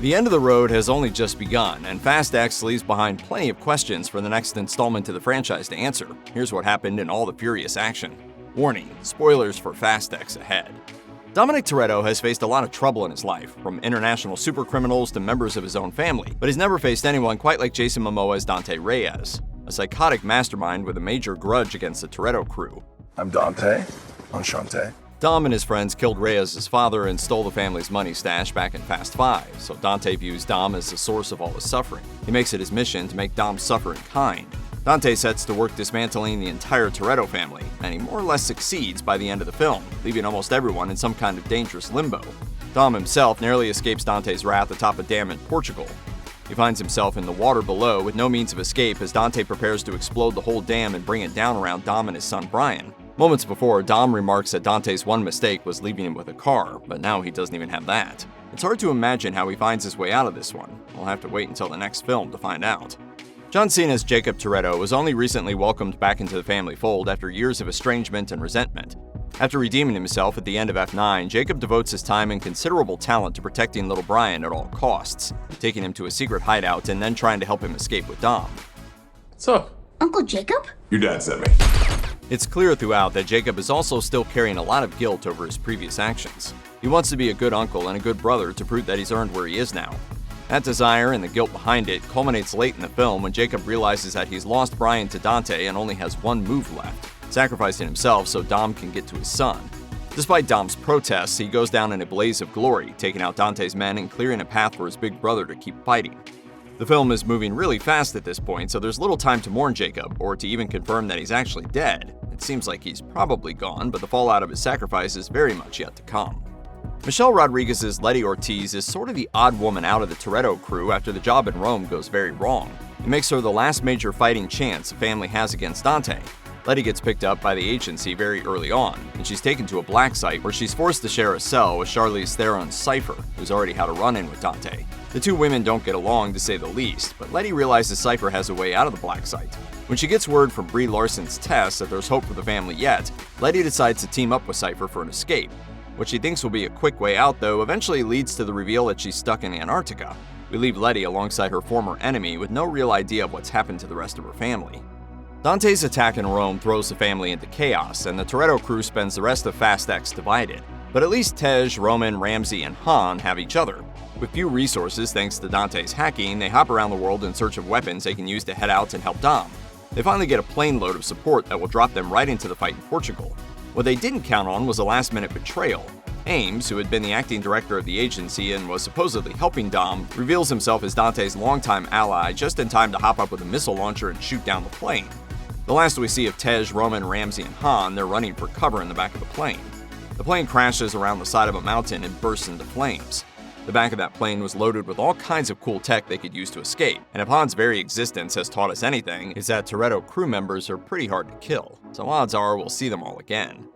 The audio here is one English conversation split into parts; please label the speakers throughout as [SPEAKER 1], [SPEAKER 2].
[SPEAKER 1] The end of the road has only just begun, and Fast X leaves behind plenty of questions for the next installment to the franchise to answer. Here's what happened in all the furious action. Warning, spoilers for Fast X ahead. Dominic Toretto has faced a lot of trouble in his life, from international supercriminals to members of his own family, but he's never faced anyone quite like Jason Momoa's Dante Reyes, a psychotic mastermind with a major grudge against the Toretto crew.
[SPEAKER 2] I'm Dante. Enchanté.
[SPEAKER 1] Dom and his friends killed Reyes' father and stole the family's money stash back in Fast 5, so Dante views Dom as the source of all his suffering. He makes it his mission to make Dom suffer in kind. Dante sets to work dismantling the entire Toretto family, and he more or less succeeds by the end of the film, leaving almost everyone in some kind of dangerous limbo. Dom himself narrowly escapes Dante's wrath atop a dam in Portugal. He finds himself in the water below with no means of escape as Dante prepares to explode the whole dam and bring it down around Dom and his son Brian. Moments before, Dom remarks that Dante's one mistake was leaving him with a car, but now he doesn't even have that. It's hard to imagine how he finds his way out of this one. We'll have to wait until the next film to find out. John Cena's Jakob Toretto was only recently welcomed back into the family fold after years of estrangement and resentment. After redeeming himself at the end of F9, Jakob devotes his time and considerable talent to protecting little Brian at all costs, taking him to a secret hideout and then trying to help him escape with Dom.
[SPEAKER 3] What's up?
[SPEAKER 4] Uncle Jacob?
[SPEAKER 2] Your dad sent me.
[SPEAKER 1] It's clear throughout that Jakob is also still carrying a lot of guilt over his previous actions. He wants to be a good uncle and a good brother to prove that he's earned where he is now. That desire and the guilt behind it culminates late in the film when Jakob realizes that he's lost Brian to Dante and only has one move left, sacrificing himself so Dom can get to his son. Despite Dom's protests, he goes down in a blaze of glory, taking out Dante's men and clearing a path for his big brother to keep fighting. The film is moving really fast at this point, so there's little time to mourn Jakob, or to even confirm that he's actually dead. It seems like he's probably gone, but the fallout of his sacrifice is very much yet to come. Michelle Rodriguez's Letty Ortiz is sort of the odd woman out of the Toretto crew after the job in Rome goes very wrong. It makes her the last major fighting chance the family has against Dante. Letty gets picked up by the agency very early on, and she's taken to a black site where she's forced to share a cell with Charlize Theron's Cipher, who's already had a run-in with Dante. The two women don't get along, to say the least, but Letty realizes Cipher has a way out of the black site. When she gets word from Brie Larson's Tess that there's hope for the family yet, Letty decides to team up with Cipher for an escape. What she thinks will be a quick way out, though, eventually leads to the reveal that she's stuck in Antarctica. We leave Letty alongside her former enemy with no real idea of what's happened to the rest of her family. Dante's attack in Rome throws the family into chaos, and the Toretto crew spends the rest of Fast X divided. But at least Tej, Roman, Ramsey, and Han have each other. With few resources thanks to Dante's hacking, they hop around the world in search of weapons they can use to head out and help Dom. They finally get a plane load of support that will drop them right into the fight in Portugal. What they didn't count on was a last-minute betrayal. Ames, who had been the acting director of the agency and was supposedly helping Dom, reveals himself as Dante's longtime ally just in time to hop up with a missile launcher and shoot down the plane. The last we see of Tej, Roman, Ramsey, and Han, they're running for cover in the back of the plane. The plane crashes around the side of a mountain and bursts into flames. The back of that plane was loaded with all kinds of cool tech they could use to escape, and if Han's very existence has taught us anything, it's that Toretto crew members are pretty hard to kill, so odds are we'll see them all again.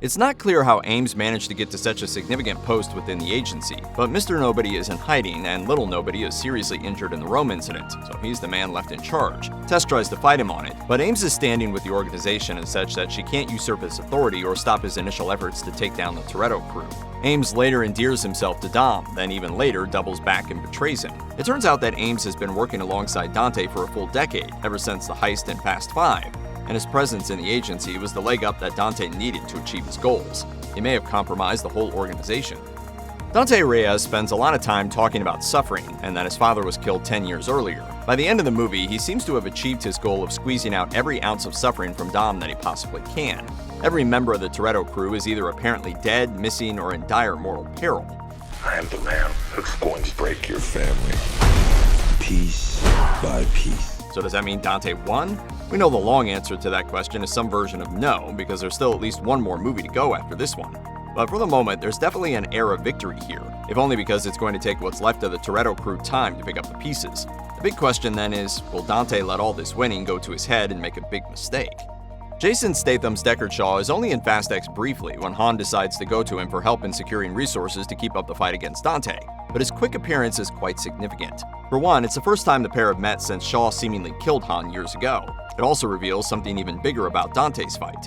[SPEAKER 1] It's not clear how Ames managed to get to such a significant post within the agency, but Mr. Nobody is in hiding and Little Nobody is seriously injured in the Rome incident, so he's the man left in charge. Tess tries to fight him on it, but Ames is standing with the organization as such that she can't usurp his authority or stop his initial efforts to take down the Toretto crew. Ames later endears himself to Dom, then even later doubles back and betrays him. It turns out that Ames has been working alongside Dante for a full decade, ever since the heist in Fast 5. And his presence in the agency was the leg up that Dante needed to achieve his goals. He may have compromised the whole organization. Dante Reyes spends a lot of time talking about suffering and that his father was killed 10 years earlier. By the end of the movie, he seems to have achieved his goal of squeezing out every ounce of suffering from Dom that he possibly can. Every member of the Toretto crew is either apparently dead, missing, or in dire mortal peril.
[SPEAKER 2] I am the man who's going to break your family, piece by piece.
[SPEAKER 1] So does that mean Dante won? We know the long answer to that question is some version of no, because there's still at least one more movie to go after this one. But for the moment, there's definitely an air of victory here, if only because it's going to take what's left of the Toretto crew time to pick up the pieces. The big question then is, will Dante let all this winning go to his head and make a big mistake? Jason Statham's Deckard Shaw is only in Fast X briefly when Han decides to go to him for help in securing resources to keep up the fight against Dante, but his quick appearance is quite significant. For one, it's the first time the pair have met since Shaw seemingly killed Han years ago. It also reveals something even bigger about Dante's fight.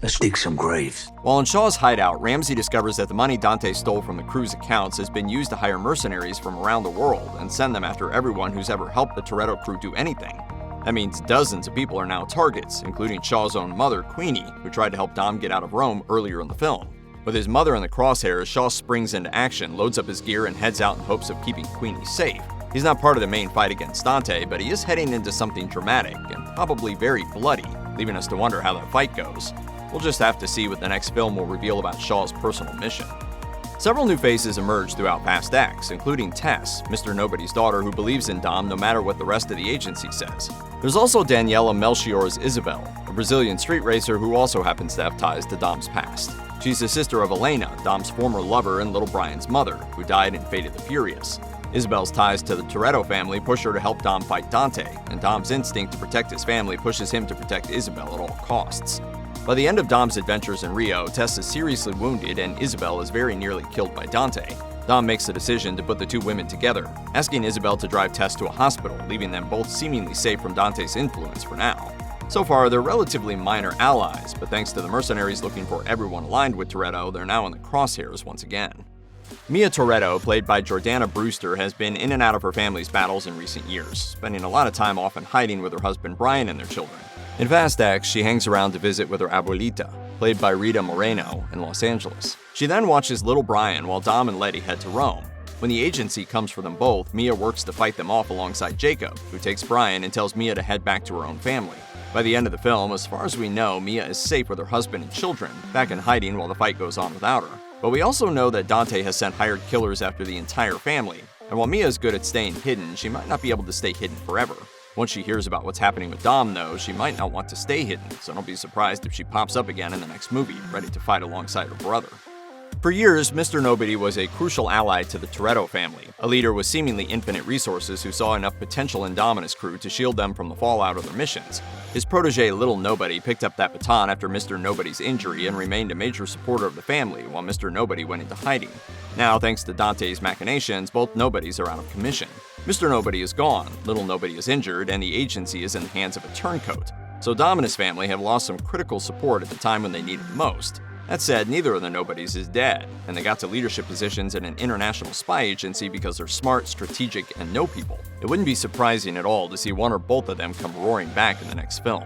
[SPEAKER 3] Let's dig some graves.
[SPEAKER 1] While in Shaw's hideout, Ramsey discovers that the money Dante stole from the crew's accounts has been used to hire mercenaries from around the world and send them after everyone who's ever helped the Toretto crew do anything. That means dozens of people are now targets, including Shaw's own mother, Queenie, who tried to help Dom get out of Rome earlier in the film. With his mother in the crosshairs, Shaw springs into action, loads up his gear, and heads out in hopes of keeping Queenie safe. He's not part of the main fight against Dante, but he is heading into something dramatic and probably very bloody, leaving us to wonder how that fight goes. We'll just have to see what the next film will reveal about Shaw's personal mission. Several new faces emerge throughout Fast X, including Tess, Mr. Nobody's daughter who believes in Dom no matter what the rest of the agency says. There's also Daniela Melchior's Isabel, a Brazilian street racer who also happens to have ties to Dom's past. She's the sister of Elena, Dom's former lover and little Brian's mother, who died in Fate of the Furious. Isabel's ties to the Toretto family push her to help Dom fight Dante, and Dom's instinct to protect his family pushes him to protect Isabel at all costs. By the end of Dom's adventures in Rio, Tess is seriously wounded and Isabel is very nearly killed by Dante. Dom makes the decision to put the two women together, asking Isabel to drive Tess to a hospital, leaving them both seemingly safe from Dante's influence for now. So far, they're relatively minor allies, but thanks to the mercenaries looking for everyone aligned with Toretto, they're now in the crosshairs once again. Mia Toretto, played by Jordana Brewster, has been in and out of her family's battles in recent years, spending a lot of time often hiding with her husband Brian and their children. In Fast X, she hangs around to visit with her Abuelita, played by Rita Moreno, in Los Angeles. She then watches little Brian while Dom and Letty head to Rome. When the agency comes for them both, Mia works to fight them off alongside Jakob, who takes Brian and tells Mia to head back to her own family. By the end of the film, as far as we know, Mia is safe with her husband and children, back in hiding while the fight goes on without her. But we also know that Dante has sent hired killers after the entire family, and while Mia is good at staying hidden, she might not be able to stay hidden forever. Once she hears about what's happening with Dom, though, she might not want to stay hidden, so don't be surprised if she pops up again in the next movie, ready to fight alongside her brother. For years, Mr. Nobody was a crucial ally to the Toretto family, a leader with seemingly infinite resources who saw enough potential in Dom and his crew to shield them from the fallout of their missions. His protege, Little Nobody, picked up that baton after Mr. Nobody's injury and remained a major supporter of the family while Mr. Nobody went into hiding. Now, thanks to Dante's machinations, both Nobodies are out of commission. Mr. Nobody is gone, Little Nobody is injured, and the agency is in the hands of a turncoat. So Dom and his family have lost some critical support at the time when they need it most. That said, neither of the Nobodies is dead, and they got to leadership positions in an international spy agency because they're smart, strategic, and know people. It wouldn't be surprising at all to see one or both of them come roaring back in the next film.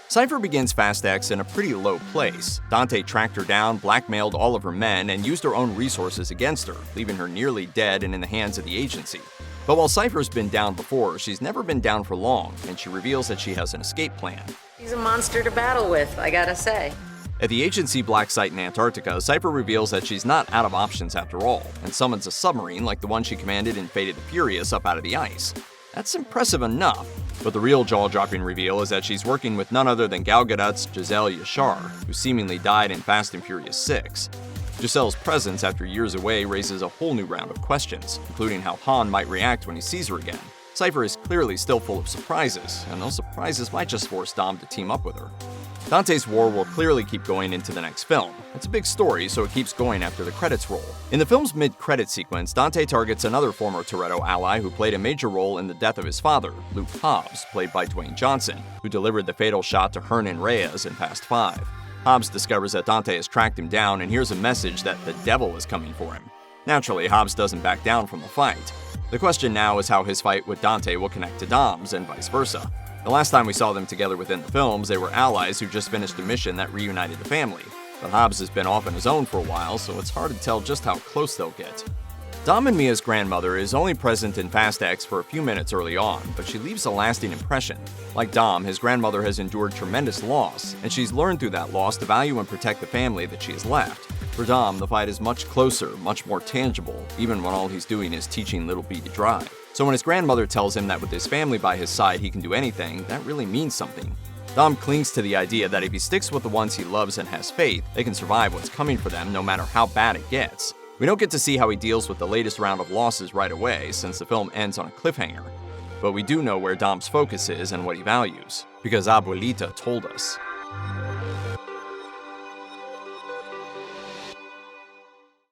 [SPEAKER 1] Cipher begins Fast X in a pretty low place. Dante tracked her down, blackmailed all of her men, and used her own resources against her, leaving her nearly dead and in the hands of the agency. But while Cipher's been down before, she's never been down for long, and she reveals that she has an escape plan.
[SPEAKER 4] He's a monster to battle with, I gotta say.
[SPEAKER 1] At the agency black site in Antarctica, Cipher reveals that she's not out of options after all, and summons a submarine like the one she commanded in Fate of the Furious up out of the ice. That's impressive enough, but the real jaw-dropping reveal is that she's working with none other than Gal Gadot's Giselle Yashar, who seemingly died in Fast and Furious 6. Giselle's presence after years away raises a whole new round of questions, including how Han might react when he sees her again. Cipher is clearly still full of surprises, and those surprises might just force Dom to team up with her. Dante's war will clearly keep going into the next film. It's a big story, so it keeps going after the credits roll. In the film's mid-credit sequence, Dante targets another former Toretto ally who played a major role in the death of his father, Luke Hobbs, played by Dwayne Johnson, who delivered the fatal shot to Hernan Reyes in Fast 5. Hobbs discovers that Dante has tracked him down and hears a message that the devil is coming for him. Naturally, Hobbs doesn't back down from the fight. The question now is how his fight with Dante will connect to Dom's and vice versa. The last time we saw them together within the films, they were allies who just finished a mission that reunited the family. But Hobbs has been off on his own for a while, so it's hard to tell just how close they'll get. Dom and Mia's grandmother is only present in Fast X for a few minutes early on, but she leaves a lasting impression. Like Dom, his grandmother has endured tremendous loss, and she's learned through that loss to value and protect the family that she has left. For Dom, the fight is much closer, much more tangible, even when all he's doing is teaching Little B to drive. So when his grandmother tells him that with his family by his side he can do anything, that really means something. Dom clings to the idea that if he sticks with the ones he loves and has faith, they can survive what's coming for them no matter how bad it gets. We don't get to see how he deals with the latest round of losses right away, since the film ends on a cliffhanger. But we do know where Dom's focus is and what he values, because Abuelita told us.